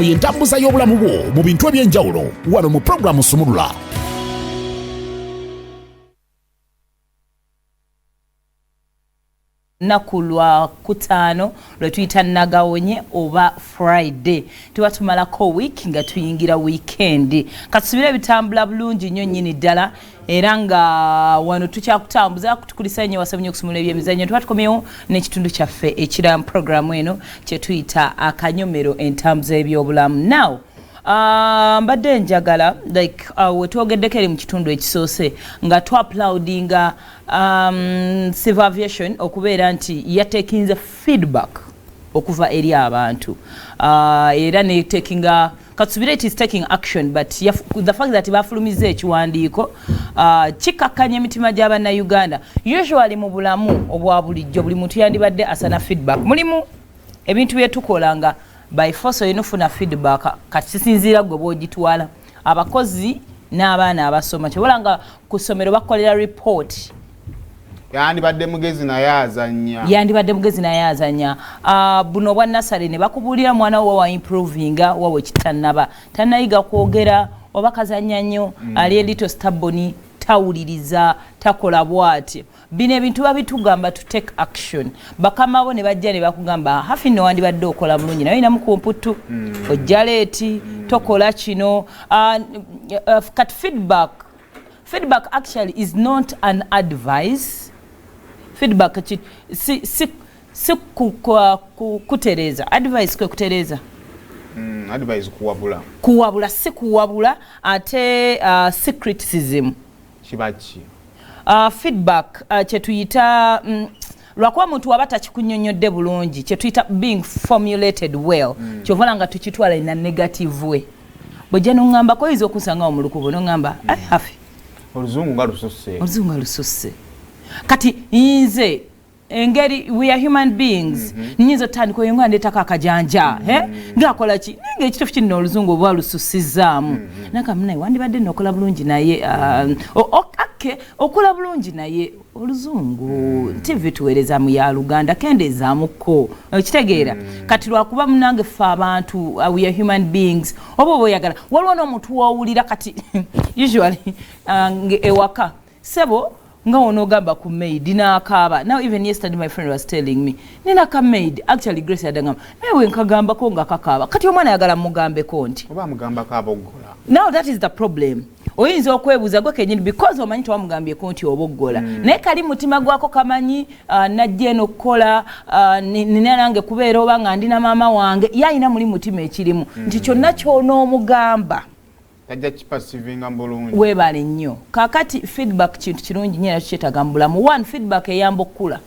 Yentambuza y'obulamu bwo mu bintu eby'enjawulo wano mu programu Sumulula. Nakulwa kutano lwe tuyita nagawonye oba Friday tuba tumalako week nga tuyingira weekend katusubira bitambula bulungi nnyo nnyini ddala era nga wano tukyakutambuza kutukulisa nnyo wasabunye okusumula ebyemizannyo tuba tukomyewo n'ekitundu kyaffe ekira mu programu eno kye tuyita akanyomero entambuza ebyobulamu. Now mbadde njagala like wetwogeddeko eri mu kitundu ekisoose nga twaplaudinga civil aviation okubeera nti yatekinze feedback okuva eri abantu era netekinga katusubire it is taking action but the fact that bafulumiza ekiwandiiko kikakkanya emitima gy'Abannayuganda. Usually mu bulamu obwa bulijjo buli muntu yandibadde asana feedback. Mulimu ebintu byetukola nga by force oyinofuna feedback kasisinzira gwe bwogitwala abakozi n'abaana abasoma kyobola nga ku ssomero bakolera report yandibadde mugezi naye azannya buno bwa nasale ne bakubuulira mwana wo wa improvinga wawe kitannaba tannayiga kwogera oba kazannya nnyo ali elito staboni tawuliriza takola bw'atyo. Bino ebintu babitugamba to take action. Bakama bo ne bajja ne bakugamba hafi no wandibadde okola bulungi naye namu kumputu ojja leeti tokola kino cut feedback actually is not an advice. Feedback si kutereza. Advice kwe kutereza. Advice kuwabula si kuwabula ate si criticism kibachi feedback kyetuyita lwakuba muntu waba takikunnyonnyodde bulungi kyetuyita being formulated well kyovala nga tukitwala ina negative way bw'ojja n'oŋŋambako oyinza okunsanga omulukubo n'oŋŋamba hafi oluzungu nga lususse kati nze engeri we are human beings nyinza otandika oyo nga ndeetako akajanja ngaakola ki naye ekituufu kino oluzungu oba lusussizaamu nakamunaye wandibadde nokola bulungi naye okola bulungi naye oluzungu TV tuweereza mu ya Luganda kendeezaamuko okitegeera kati lwakuba munange ffe abantu we are human beings oba oba oyagala waliwo n'omuntu wowulira kati usually ewaka sebo nga onogamba ku maid n'akaaba. Now even yesterday my friend was telling me nina ka maid actually Grace yadangamba ewe nkagambako nga kakaaba kati omwana yagala mugambeko nti oba mugamba kaaboggola. Now that is the problem. Oyinza okwebuuza gwe kenyini because omanyi tewamugambyeko nti oboggola naye kali mutima gwako kamanyi najja eno okukola nina nange kubeera oba nga ndina maama wange yayina muli mutima ekirimu nti kyonna kyonoomugamba tajja kipasivinga mbulungi weebale nnyo. Kaakati feedback kintu kirungi nnyo era tukyetaaga mu bulamu. One, feedback eyamba okukula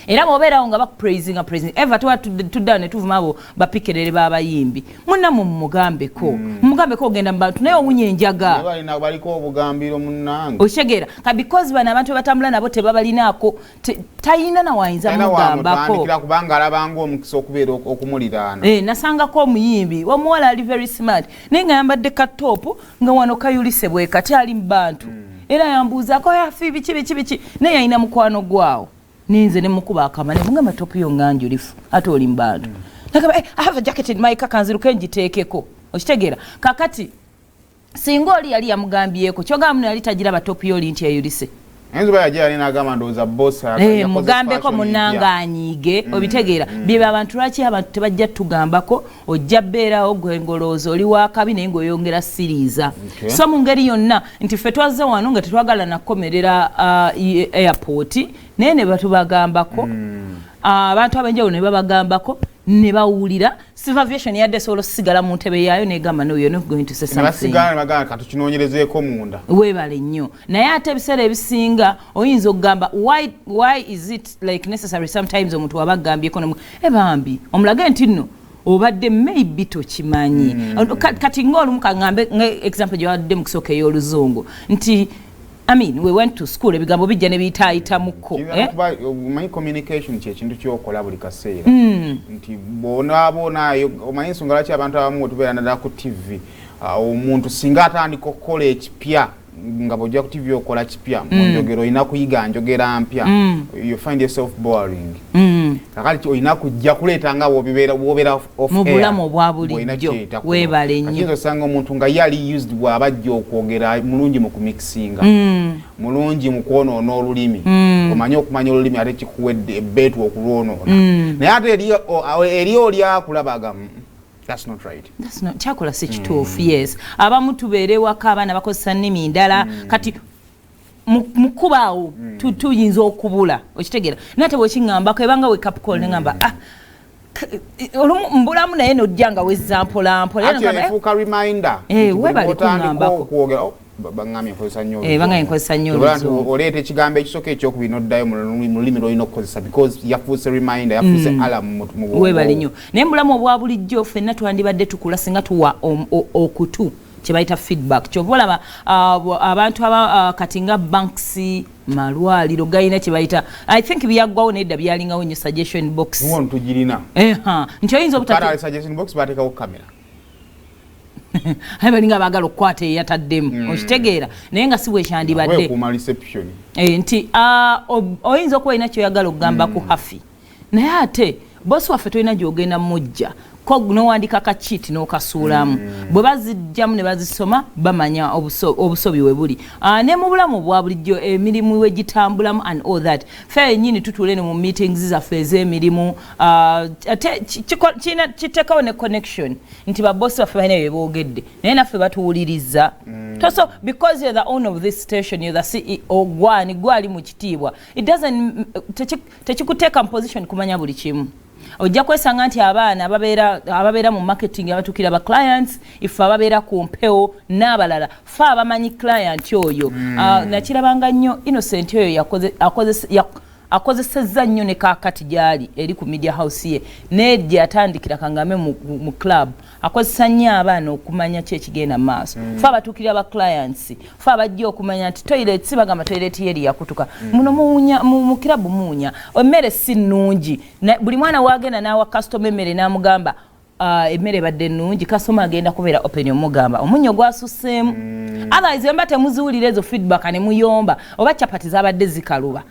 era bw'obeerawo nga bakupraisinga eva tuba tuddawo ne tuvuma abo bapikerere b'abayimbi munnamu mumugambeko ogenda mu bantu naye owunya enjaga baliko obugambiro munnange okitegeera ka because bano abantu bebatambula nabo tebabalinaako tayina nawayinza mugambako kubanga alabanga omukisa okubeera okumuliraana. Nasangako omuyimbi omuwala ali very smart naye nga yambadde katoopu nga wano kayulise bwe kati ali mu bantu era yambuuzaako yafi biki naye yalina mukwano gwawo ninze ne mukuba akamane mugamba topu yo nganjulifu ate oli mbantu nakaba I have a jacket in my car kanziruke njiteekeko okitegeera kakati singa oli yali yamugambyeko kyogamba muno yali tagira batopu yo linti yayulise enzuba yajja yali n'agamba ndowooza boss mugambeko munnanga anyiige obitegeera bye abantu lwaki abantu tebajja tugambako ojja bbeerawo gwe ngolooza oli wakabi naye ng'oyongera siriiza so mu ngeri yonna nti ffe twazze wano nga tetwagala nakukomerera airport naye ne batubagambako abantu ab'enjawulo ne babagambako ne bawulira civil aviation yadde sobola osigala mu ntebe yaayo negamba no you're not going to say something katukinonyerezeeko munda weebale nnyo naye ate ebiseera ebisinga oyinza okugamba why is it like necessary sometimes omuntu waba agambyeko bambi omulage nti nno obadde maybe tokimanyi kati ng'olumu kaŋŋambe example gyewadde mu kisooka ey'oluzungu nti I mean, we went to school ebigambo bijja ne biyitaayitamuko omanyi communication kyekintu kyokola buli kaseera nti bonaabona omanyi ensonga lwaki abantu abamu tubeera naddala ku TV omuntu singa atandika okukola ekipya nga bw'ojja ku TV okola kipya mu njogero olina kuyiga njogera mpya you find yourself boring kakati olina kujja kuleeta nga wobeera off mu air bulamu obwa bulijjo weebale nnyo kati osanga omuntu nga yali used bw'abajja okwogera mulungi mu kumixinga mulungi mu kwonoona olulimi omanye okumanya olulimi ate kikuwedde ebbeetu okulwonoona naye ate eri oli akulabaga that's not right. That's not kyakola si kituufu. Yes, abamu tubeere waka abaana bakozesa nnimi ndala kati mukubaawo tuyinza okubula okitegeera nate bwekiŋŋambako ebanga we capcol neŋŋamba mbulamu naye nojja nga wezza mpolampoefuuka reminder webale kuŋŋambako baŋŋamye nkozesa nnyo baŋŋamye nkozesa nnyo oleeta ekigambo ekisooka ekyokubiri n'oddayo mu lulimi lw'olina okukozesa because yafuuse reminder yafuuse alarm mu bwongo webale nnyo naye mbulamu obwa bulijjo ffenna twandibadde tukula singa tuwa okutu kyebayita feedback kyova olaba abantu kati nga banks malwaliro gayina kyebayita I think byaggwawo nedda byalingawo nnyo suggestion box tugirina nti oyinza suggestion box bateekawo kamera balinga baagala okukwata eyataddemu okitegeera naye nga si bwekyandibadde nti oyinza okuba olina kyoyagala okugamba ku hafi naye ate bosi waffe tolina gyogenda mujja nowandika kakiiti n'okasuulamu bwe bazijjamu ne bazisoma bamanya obusobi we buli ne mu bulamu bwa bulijjo emirimu we gitambulamu and all that fe yennyini tutuule ne mu meetings zaffe ez'emirimu kiteekawo ne connection nti babosi baffe balina bye boogedde naye naffe batuwuliriza so because you're the owner of this station, you're the CEO gwali mu kitiibwa it doesn't tekikuteeka mu position kumanya buli kimu ojja kwesanga nti abaana ababeera mu marketing abatukira ba clients ife ababeera ku mpewo n'abalala fe abamanyi client oyo nakirabanga nnyo Innocent oyo akozesezza nnyo ne kaakati gyali eri ku media house ye nejja atandikira kangambe mu club akozesa nnyo abaana okumanya ki ekigenda mu maaso fe abatukira ba clients fe abajja okumanya nti toilet si bagamba toilet yeri yakutuka muno mu club muunya emmere si nnungi buli mwana wagenda n'awa customer emmere n'amugamba emmere badde nnungi customer agenda kubeera open omugamba omunyo gwasuseemu otherwise mba temuziwulira ezo feedback ne muyomba oba chapati zabadde zikaluba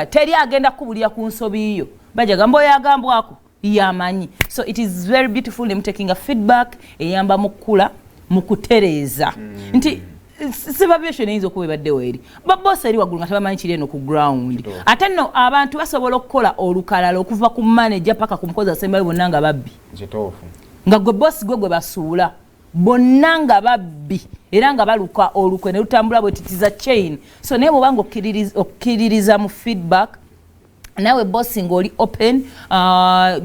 teri agenda kubulira ku nsobi yo baja gamba oyagambwako yamanyi so it is very beautiful in taking a feedback eyamba mukula mukutereeza nti supervision eyinza okuba ebaddewo eri babosi eri waggulu nga tebamanyi kiri eno ku ground ate nno abantu basobola okukola olukalala okuva ku manager paka ku mukozi asembayo bonna nga babbi nga gwe bosi gwe basuula bonna nga babbi era nga baluka olukwe ne lutambula bwe titiza chain so naye bwobanga okkiririza mu feedback nawe bosi ng'oli open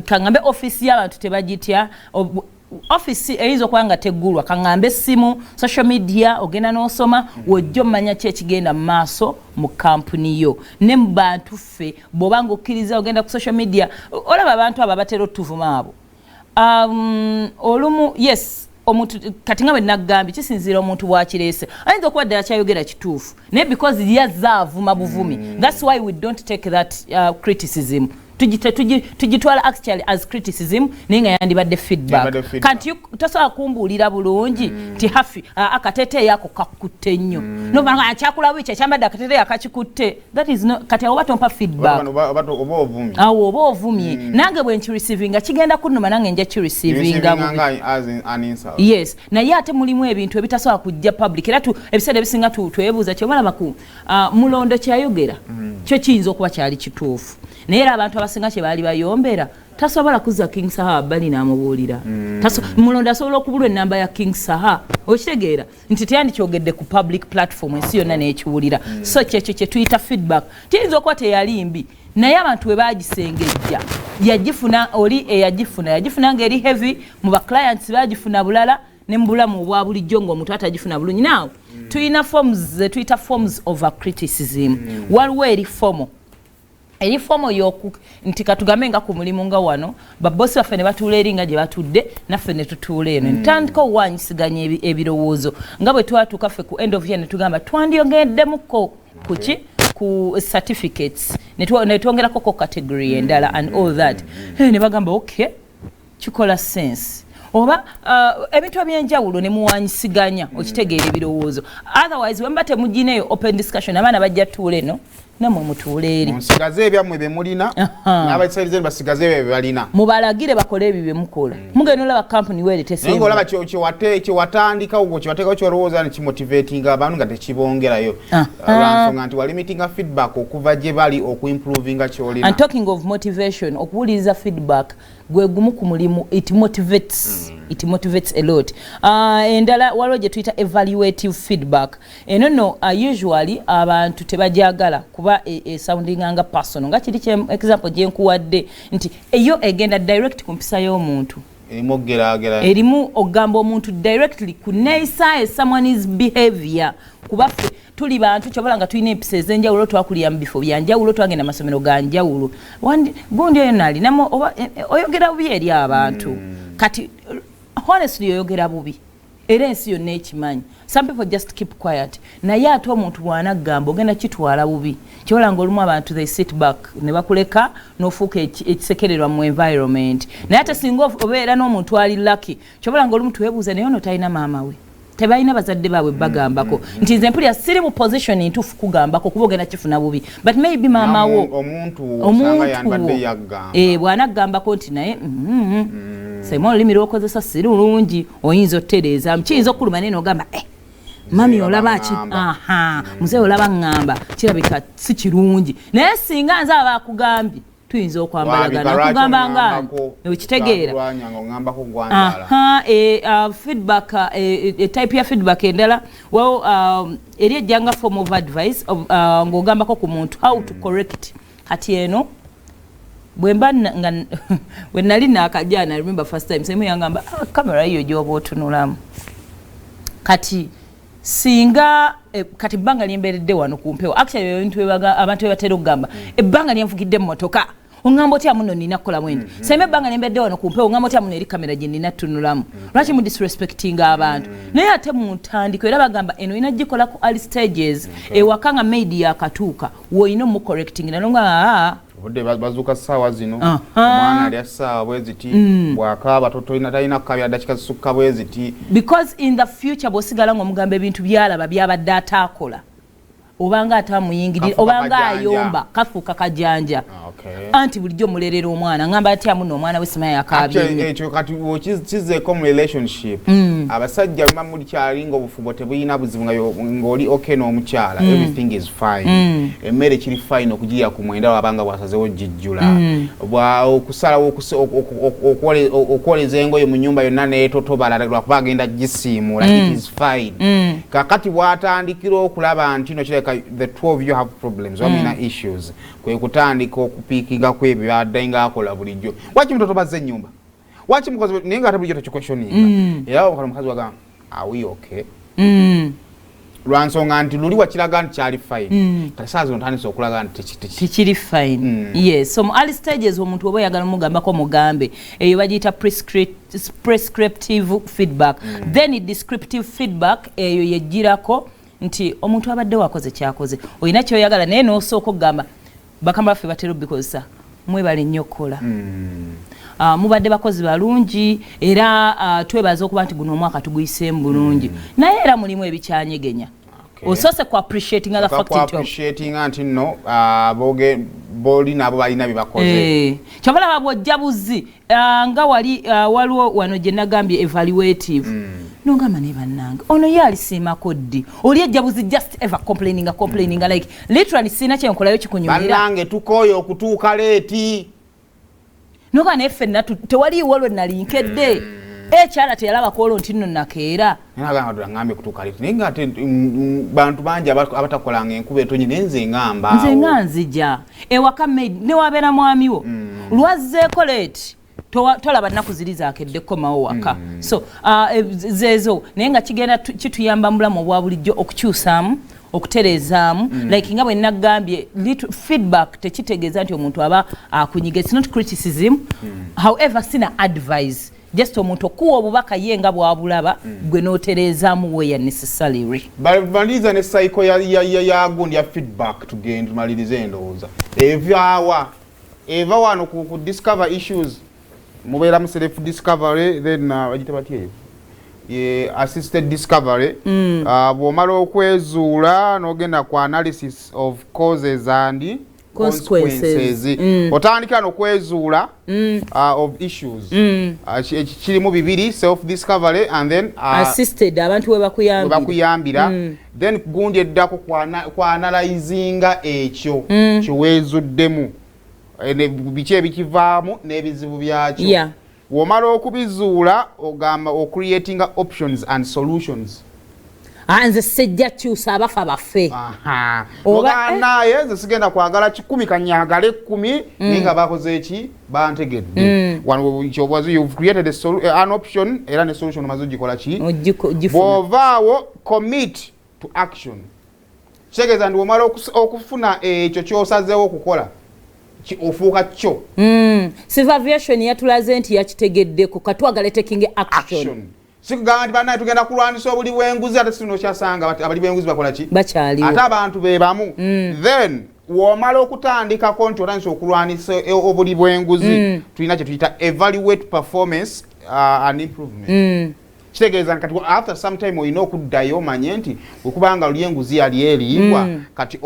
kangambe office y'abantu tebagitya office eyinza okuba nga teggulwa kaŋŋambe essimu social media ogenda n'osoma wojja omanya ki ekigenda mu maaso mu kampuni yo ne mu bantu ffe bw'oba nga okkiriza ogenda ku social media olaba abantu abo abatera otuvuma abo olumu yes omuntu kati nga bwe naggambye kisinziira omuntu bwakireese ayinza okuba ddala kyayogera kituufu naye because yazza avuma buvumi that's why we don't take that criticism tugitwala actually as criticism naye nga yandibadde feedback kanti tosobola kumbuulira bulungi ti hafi akateeteeyo ako kakutte nnyo nobanga akyakulaba ekyo ekyambadde akateeteeyo akakikutte that is not kati oba tompa feedback awo oba ovumye nange bwe nkireceiving kigenda kunnuma nange nja kireceiving yes naye ate mulimu ebintu ebitasobola kujja public era ebiseera ebisinga twebuuza kyobalaba ku mulondo kyayogera kyo kiyinza okuba kyali kituufu naye era abantu abasinga kye baali bayombera tasobola kuzza King Saha bali n'amubuulira mulondo asobola okubulwa ennamba ya King Saha okitegeera nti teyandikyogedde ku public platform ensi yonna n'ekiwulira so kyekyo kye tuyita feedback tiyinza okuba teyali mbi naye abantu we baagisengejja yagifuna oli yagifuna ng'eri heavy mu ba clients baagifuna bulala ne mu bulamu obwa bulijjo ng'omuntu atagifuna bulungi now tuyina tuyita forms of a criticism waliwo eri fomo yoku nti katugambe nga ku mulimu nga wano babosi baffe ne batuula eri nga gye batudde naffe ne tutuula eno ntandika owanyisiganya ebirowoozo nga bwe twatuuka ffe ku end of year ne tugamba twandyogeddemukko kuki ku certificates ne twongerako category endala and all that ne bagamba okay kikola sense oba ebintu ebyenjawulo ne muwanyisiganya okitegeera ebirowoozo otherwise wemba temugineyo open discussion abaana bajja tuula eno namwe mutuuleeri musigaze ebyammwe bye mulina n'abaisalize basigaze ebyo bye balina mubalagire bakole ebyo bye mukola mugenda olaba kampuni weere naye ng'olaba kyewatandikawo kyewateekawo kyolowooza ne kimotivatinga abantu nga tekibongerayo lwansonga nti walimitinga feedback okuva gye bali okuimprovinga kyolina. And talking of motivation, okuwuliriza feedback gwe gumu ku mulimu, it motivates a lot. Endala waliwo gye tuyita evaluative feedback. Eno usually abantu tebajagala kuba sounding nga personal. Nga kiri example gye nkuwadde nti eyo egenda direct ku mpisa y'omuntu. Erimu ogamba omuntu directly ku neeyisa someone's behavior. Kuba ffe tuli bantu kyobola nga tulina empisa ez'enjawulo twakulira mu bifo byanjawulo twagenda masomero ga njawulo. Gundi eyo naalinamu oyogera bubi eri abantu. Kati honestly oyogera bubi. Era ensi yonna ekimanyi. Some people just keep quiet. Naye ate omuntu bw'anagamba ogenda kitwala bubi. Kyobola nga olumu abantu they sit back ne bakuleka n'ofuuka ekisekererwa mu environment. Naye ate singa obeera n'omuntu ali lucky kyobola nga olumu tuweebuuza naye ono talina maama we. Tebalina bazadde baabwe bagambako nti nze mpulira siri mu position ntuufu kugambako kuba ogenda kifuna bubi but maybe maama wo omuntu bw'anagambako nti naye sema olulimi lw'okozesa si lulungi oyinza otereeza kiyinza okuluma naye n'ogamba mami olaba ki muzeeyi olaba ŋŋamba kirabika si kirungi naye singa nze aba akugambye tuyinza okwambalagana kugamba nga ekitegeera feedback type ya feedback endala eri ejjanga form of advice ng'ogambako ku muntu how to correct kati eno bwemba we nali naakajana I remember first time semu yangamba kamera hiyo gyoba otunulamu kati singa kati banga lyemberedde wano kumpewo actually abantu bebatera okugamba ebbanga lyenvugidde mu motoka ongamba otya muno nina kukola mwene sembe ebbanga lyemberedde wano kumpewo ongamba otya muno eri kamera gye nina tunulamu lwaki mu disrespectinga abantu naye ate mu ntandiko era bagamba eno ina gikola ku early stages ewaka nga maidi yakatuuka woyina mu correcting nalonga obudde bazuuka ssaawa zino omwana alya ssaawa bwe ziti bw'akaaba talina kukabya dakika zisukka bwe ziti because in the future bw'osigala ng'omugamba ebintu byalaba byabadde ataakola obanga atamuyingirira obanga ayomba kafuuka kajanja anti bulijjo mulerera omwana ngamba atya muno omwana we sima yakaabye ekyo kati kizeeko mu relationship abasajja bima mulikyalinga obufumbo tebuyina buzibu ng'oli okay n'omukyala everything is fine emmere kiri fine okugirya ku mwenda wabanga bwasazewo gijjula okusalawo okwoleza engoye mu nnyumba yonna neetotobala lwakuba agenda gisiimuula it is fine kakati bw'atandikira okulaba nti no the two of you have problems wamina issues kwe kutandika okupiikinga kwebyo byadde ng'akola bulijjo waki mutotobaza ennyumba waki mukozi naye nga ate bulijjo tekikwetioninga era okala omukazi wagamba are we okay lwansonga nti luli wakiraga nti kyali fine kati saa zino ntandise okulaga nti tekiri fine yes so mu early stages omuntu oba oyagala omugambako mugambe eyo bagiyita prescriptive feedback then descriptive feedback eyo yejjirako nti omuntu abadde wakoze kyakoze olina kyoyagala naye n'osooka okugamba bakama baffe batera obikozesa mwebale nnyo okukola mubadde bakozi balungi era twebaza okuba nti guno omwaka tuguyiseemu bulungi naye era mulimu ebikyanyegenya osoose ku appreciatinga the fact nti nno boli nabo balina byebakoze kyobalaba bwojja buzi nga waliwo wano gye nagambye evaluative nongamba ne bannange ono ye alisiimako ddi oli ejja buzi just ever complaining like literally sina kyenkolayo kikunyumira bannange tukooyo okutuuka leeti noga naye ffenna tewaliiwo lwe nalinkedde ekyala teyalaba kwolwo nti nno nakeera ngambe kutuuka leeti naye ngaate bantu bangi abatakolanga enkuba etonyi naye nze ngamba nze nga nzija ewaka maid newabeera mwamiwo lwazzeeko leeti tolaba nnaku ziri zaakeddeko mawo waka so zeezo naye nga kigenda kituyamba mu bulamu obwa bulijjo okukyusaamu okutereezaamu like nga bwe nagambye feedback tekitegeeza nti omuntu aba akunyiga it's not criticism however sina advice just omuntu okuwa obubaka ye nga bwabulaba gwe n'otereezaamu weya necessarily baliriza ne cycle ya gundi ya feedback tugenda tumalirize endowooza eva wano ku discover issues mubeera mu self discovery then bagite batya eyo assisted discovery bw'omala okwezuula n'ogenda ku analysis of causes and consequences otandika n'okwezuula of issues kirimu bibiri self discovery and then assisted abantu we bakuyambira then gundi eddako kwa analyzinga ekyo kiweezuddemu biki ebikivaamu n'ebizibu byakyo womala okubizuula ogamba creating options and solutions nze sejja kyusa abafa baffe naye nze sigenda kwagala 10 kanyagala 10 naye nga bakoze eki bantegedde you've created an option era ne solution omaze ogikola ki bw'ovaawo commit to action kitegeeza ndi womala okufuna ekyo kyosazeewo okukola ofuuka kyo supervision yatulaze nti yakitegeddeko katwagale taking action sikugamba nti banaye tugenda kulwanisa obuli bw'enguzi ate sino kyasanga abali bw'enguzi bakola ki bakyaliwo ate abantu be bamu then womala okutandikako nti otandisa okulwanisa obuli bw'enguzi tulina kye tuyita evaluate performance and improvement kitegeeza nti kati after some time olina okuddayo omanye nti okubanga luli enguzi yali eriibwa kati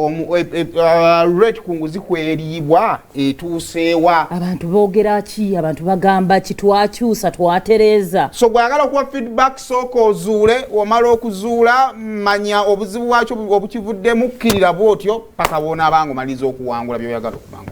rate ku nguzi kweriibwa etuuseewa abantu boogera ki abantu bagamba ki twakyusa twatereeza so gwagala okuwa feedback sooka ozuule omala okuzuula manya obuzibu bwakyo obukivuddemu kkirira bwotyo paka bw'onaabanga omaliza okuwangula byoyagala okubanga